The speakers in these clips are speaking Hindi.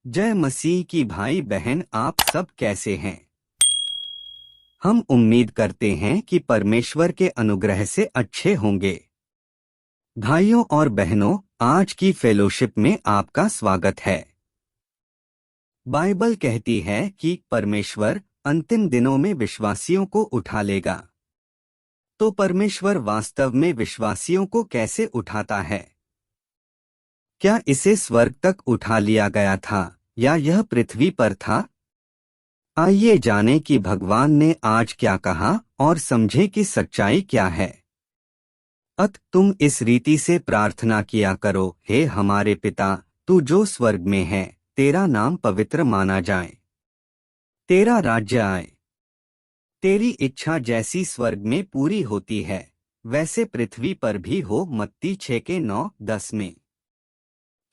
जय मसीह की भाई बहन, आप सब कैसे हैं? हम उम्मीद करते हैं कि परमेश्वर के अनुग्रह से अच्छे होंगे। भाइयों और बहनों, आज की फेलोशिप में आपका स्वागत है। बाइबल कहती है कि परमेश्वर अंतिम दिनों में विश्वासियों को उठा लेगा। तो परमेश्वर वास्तव में विश्वासियों को कैसे उठाता है? क्या इसे स्वर्ग तक उठा लिया गया था या यह पृथ्वी पर था? आइए जानें कि भगवान ने आज क्या कहा और समझें कि सच्चाई क्या है। तुम इस रीति से प्रार्थना किया करो, हे हमारे पिता, तू जो स्वर्ग में है, तेरा नाम पवित्र माना जाए। तेरा राज्य आए। तेरी इच्छा जैसी स्वर्ग में पूरी होती है, वैसे पृथ्वी पर भी हो। मत्ती 6:9-10 में।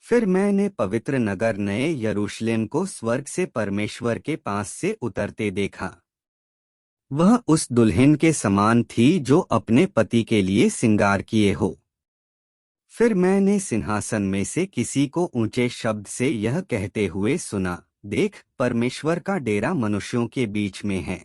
फिर मैंने पवित्र नगर नए यरूशलेम को स्वर्ग से परमेश्वर के पास से उतरते देखा। वह उस दुल्हन के समान थी जो अपने पति के लिए सिंगार किए हो। फिर मैंने सिंहासन में से किसी को ऊंचे शब्द से यह कहते हुए सुना, देख, परमेश्वर का डेरा मनुष्यों के बीच में है।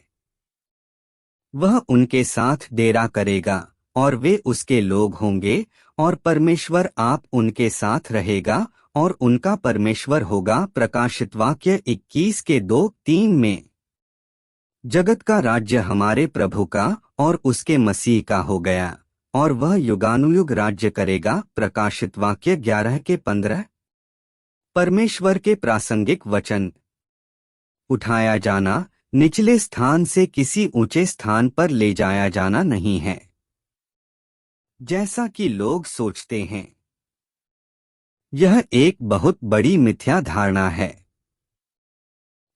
वह उनके साथ डेरा करेगा और वे उसके लोग होंगे, और परमेश्वर आप उनके साथ रहेगा और उनका परमेश्वर होगा। प्रकाशित वाक्य 21:2-3 में। जगत का राज्य हमारे प्रभु का और उसके मसीह का हो गया, और वह युगानुयुग राज्य करेगा। प्रकाशित वाक्य 11:15। परमेश्वर के प्रासंगिक वचन। उठाया जाना, निचले स्थान से किसी ऊंचे स्थान पर ले जाया जाना नहीं है, जैसा कि लोग सोचते हैं। यह एक बहुत बड़ी मिथ्या धारणा है।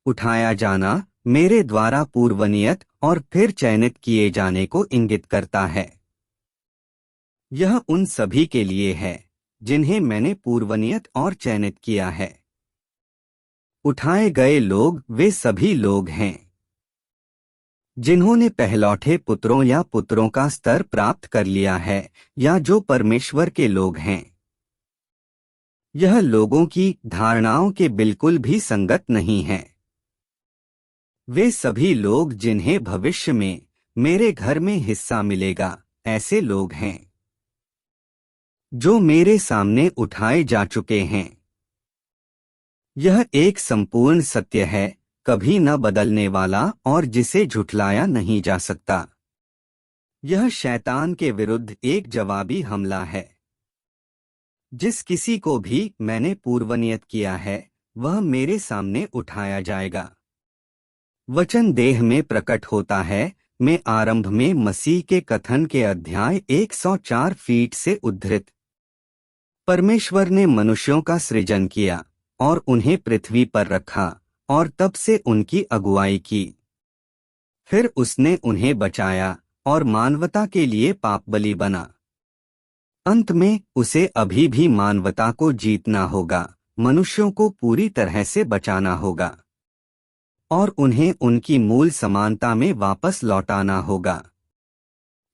उठाया जाना मेरे द्वारा पूर्वनियत और फिर चयनित किए जाने को इंगित करता है। यह उन सभी के लिए है जिन्हें मैंने पूर्वनियत और चयनित किया है। उठाए गए लोग वे सभी लोग हैं जिन्होंने पहलौठे पुत्रों या पुत्रों का स्तर प्राप्त कर लिया है, या जो परमेश्वर के लोग हैं। यह लोगों की धारणाओं के बिल्कुल भी संगत नहीं है। वे सभी लोग जिन्हें भविष्य में मेरे घर में हिस्सा मिलेगा, ऐसे लोग हैं जो मेरे सामने उठाए जा चुके हैं। यह एक संपूर्ण सत्य है, कभी न बदलने वाला और जिसे झुठलाया नहीं जा सकता। यह शैतान के विरुद्ध एक जवाबी हमला है। जिस किसी को भी मैंने पूर्वनियत किया है, वह मेरे सामने उठाया जाएगा। वचन देह में प्रकट होता है में आरंभ में मसीह के कथन के अध्याय 104 फीट से उद्धृत। परमेश्वर ने मनुष्यों का सृजन किया और उन्हें पृथ्वी पर रखा और तब से उनकी अगुवाई की। फिर उसने उन्हें बचाया और मानवता के लिए पापबलि बना। अंत में उसे अभी भी मानवता को जीतना होगा, मनुष्यों को पूरी तरह से बचाना होगा और उन्हें उनकी मूल समानता में वापस लौटाना होगा।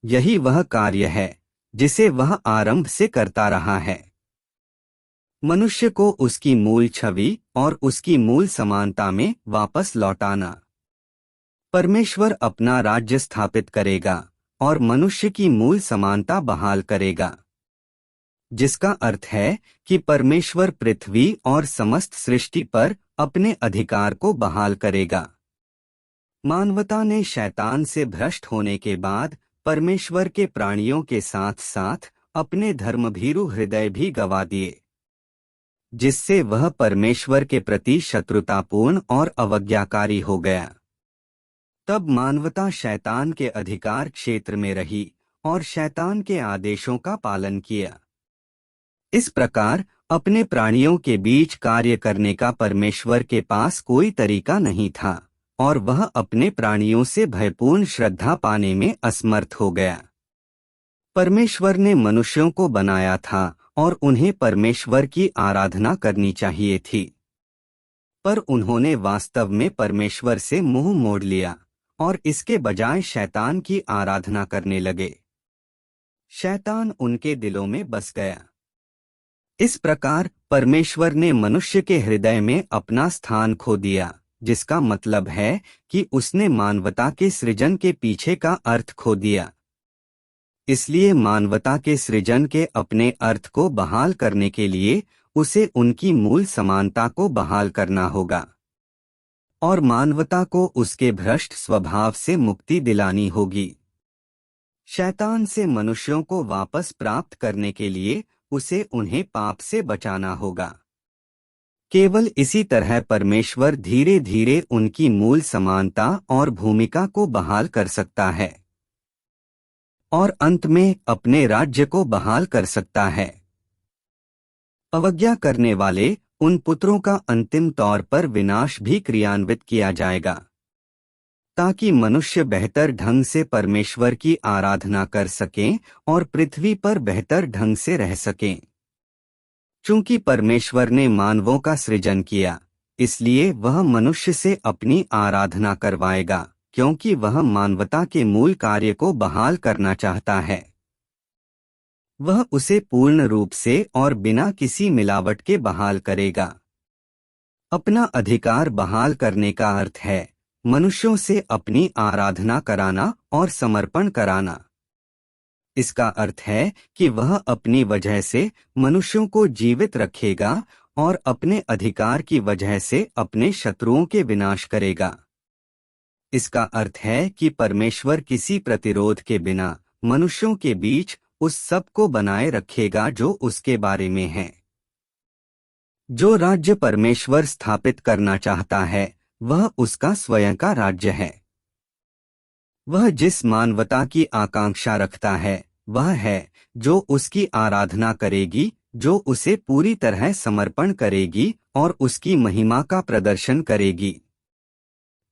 यही वह कार्य है जिसे वह आरंभ से करता रहा है। मनुष्य को उसकी मूल छवि और उसकी मूल समानता में वापस लौटाना। परमेश्वर अपना राज्य स्थापित करेगा और मनुष्य की मूल समानता बहाल करेगा, जिसका अर्थ है कि परमेश्वर पृथ्वी और समस्त सृष्टि पर अपने अधिकार को बहाल करेगा। मानवता ने शैतान से भ्रष्ट होने के बाद परमेश्वर के प्राणियों के साथ साथ अपने धर्मभीरु हृदय भी गंवा दिए, जिससे वह परमेश्वर के प्रति शत्रुतापूर्ण और अवज्ञाकारी हो गया। तब मानवता शैतान के अधिकार क्षेत्र में रही और शैतान के आदेशों का पालन किया। इस प्रकार अपने प्राणियों के बीच कार्य करने का परमेश्वर के पास कोई तरीका नहीं था और वह अपने प्राणियों से भयपूर्ण श्रद्धा पाने में असमर्थ हो गया। परमेश्वर ने मनुष्यों को बनाया था और उन्हें परमेश्वर की आराधना करनी चाहिए थी, पर उन्होंने वास्तव में परमेश्वर से मुंह मोड़ लिया और इसके बजाय शैतान की आराधना करने लगे। शैतान उनके दिलों में बस गया। इस प्रकार परमेश्वर ने मनुष्य के हृदय में अपना स्थान खो दिया, जिसका मतलब है कि उसने मानवता के सृजन के पीछे का अर्थ खो दिया। इसलिए मानवता के सृजन के अपने अर्थ को बहाल करने के लिए उसे उनकी मूल समानता को बहाल करना होगा और मानवता को उसके भ्रष्ट स्वभाव से मुक्ति दिलानी होगी। शैतान से मनुष्यों को वापस प्राप्त करने के लिए उसे उन्हें पाप से बचाना होगा। केवल इसी तरह परमेश्वर धीरे धीरे उनकी मूल समानता और भूमिका को बहाल कर सकता है और अंत में अपने राज्य को बहाल कर सकता है। अवज्ञा करने वाले उन पुत्रों का अंतिम तौर पर विनाश भी क्रियान्वित किया जाएगा, ताकि मनुष्य बेहतर ढंग से परमेश्वर की आराधना कर सकें और पृथ्वी पर बेहतर ढंग से रह सकें। चूंकि परमेश्वर ने मानवों का सृजन किया, इसलिए वह मनुष्य से अपनी आराधना करवाएगा, क्योंकि वह मानवता के मूल कार्य को बहाल करना चाहता है। वह उसे पूर्ण रूप से और बिना किसी मिलावट के बहाल करेगा। अपना अधिकार बहाल करने का अर्थ है मनुष्यों से अपनी आराधना कराना और समर्पण कराना। इसका अर्थ है कि वह अपनी वजह से मनुष्यों को जीवित रखेगा और अपने अधिकार की वजह से अपने शत्रुओं के विनाश करेगा। इसका अर्थ है कि परमेश्वर किसी प्रतिरोध के बिना मनुष्यों के बीच उस सब को बनाए रखेगा जो उसके बारे में है। जो राज्य परमेश्वर स्थापित करना चाहता है वह उसका स्वयं का राज्य है। वह जिस मानवता की आकांक्षा रखता है वह है जो उसकी आराधना करेगी, जो उसे पूरी तरह समर्पण करेगी और उसकी महिमा का प्रदर्शन करेगी।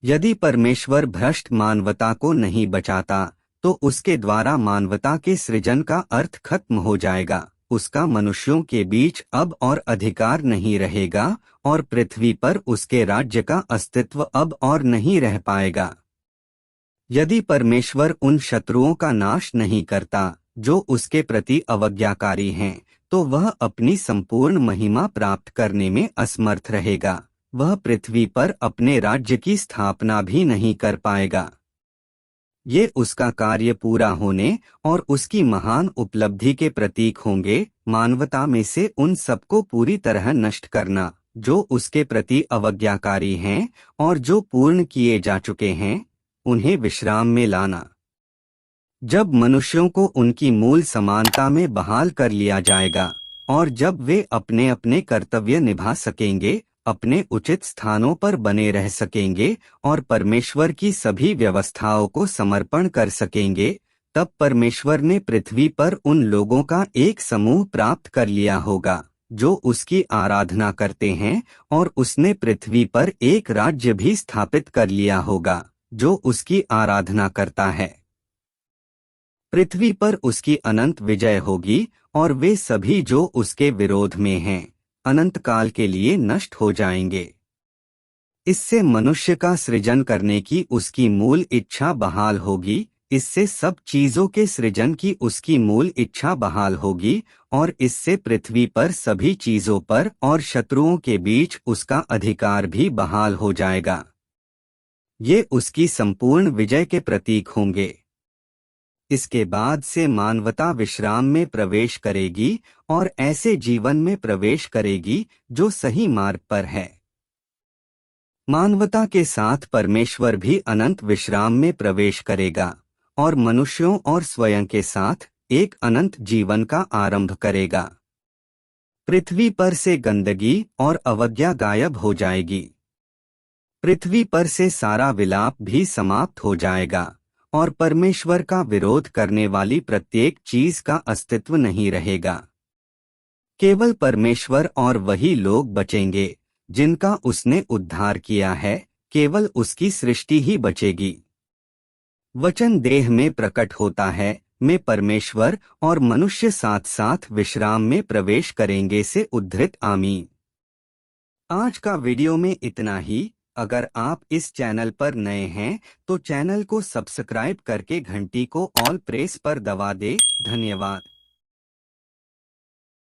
यदि परमेश्वर भ्रष्ट मानवता को नहीं बचाता तो उसके द्वारा मानवता के सृजन का अर्थ खत्म हो जाएगा। उसका मनुष्यों के बीच अब और अधिकार नहीं रहेगा और पृथ्वी पर उसके राज्य का अस्तित्व अब और नहीं रह पाएगा। यदि परमेश्वर उन शत्रुओं का नाश नहीं करता जो उसके प्रति अवज्ञाकारी हैं, तो वह अपनी संपूर्ण महिमा प्राप्त करने में असमर्थ रहेगा। वह पृथ्वी पर अपने राज्य की स्थापना भी नहीं कर पाएगा। ये उसका कार्य पूरा होने और उसकी महान उपलब्धि के प्रतीक होंगे। मानवता में से उन सबको पूरी तरह नष्ट करना जो उसके प्रति अवज्ञाकारी हैं और जो पूर्ण किए जा चुके हैं, उन्हें विश्राम में लाना। जब मनुष्यों को उनकी मूल समानता में बहाल कर लिया जाएगा और जब वे अपने अपने कर्तव्य निभा सकेंगे, अपने उचित स्थानों पर बने रह सकेंगे और परमेश्वर की सभी व्यवस्थाओं को समर्पण कर सकेंगे, तब परमेश्वर ने पृथ्वी पर उन लोगों का एक समूह प्राप्त कर लिया होगा जो उसकी आराधना करते हैं और उसने पृथ्वी पर एक राज्य भी स्थापित कर लिया होगा जो उसकी आराधना करता है। पृथ्वी पर उसकी अनंत विजय होगी और वे सभी जो उसके विरोध में हैं अनंत काल के लिए नष्ट हो जाएंगे। इससे मनुष्य का सृजन करने की उसकी मूल इच्छा बहाल होगी। इससे सब चीजों के सृजन की उसकी मूल इच्छा बहाल होगी और इससे पृथ्वी पर सभी चीजों पर और शत्रुओं के बीच उसका अधिकार भी बहाल हो जाएगा। ये उसकी संपूर्ण विजय के प्रतीक होंगे। इसके बाद से मानवता विश्राम में प्रवेश करेगी और ऐसे जीवन में प्रवेश करेगी जो सही मार्ग पर है। मानवता के साथ परमेश्वर भी अनंत विश्राम में प्रवेश करेगा और मनुष्यों और स्वयं के साथ एक अनंत जीवन का आरंभ करेगा। पृथ्वी पर से गंदगी और अवज्ञा गायब हो जाएगी। पृथ्वी पर से सारा विलाप भी समाप्त हो जाएगा और परमेश्वर का विरोध करने वाली प्रत्येक चीज का अस्तित्व नहीं रहेगा। केवल परमेश्वर और वही लोग बचेंगे जिनका उसने उद्धार किया है। केवल उसकी सृष्टि ही बचेगी। वचन देह में प्रकट होता है, में परमेश्वर और मनुष्य साथ साथ विश्राम में प्रवेश करेंगे से उद्धृत। आमीन। आज का वीडियो में इतना ही। अगर आप इस चैनल पर नए हैं तो चैनल को सब्सक्राइब करके घंटी को ऑल प्रेस पर दबा दे। धन्यवाद।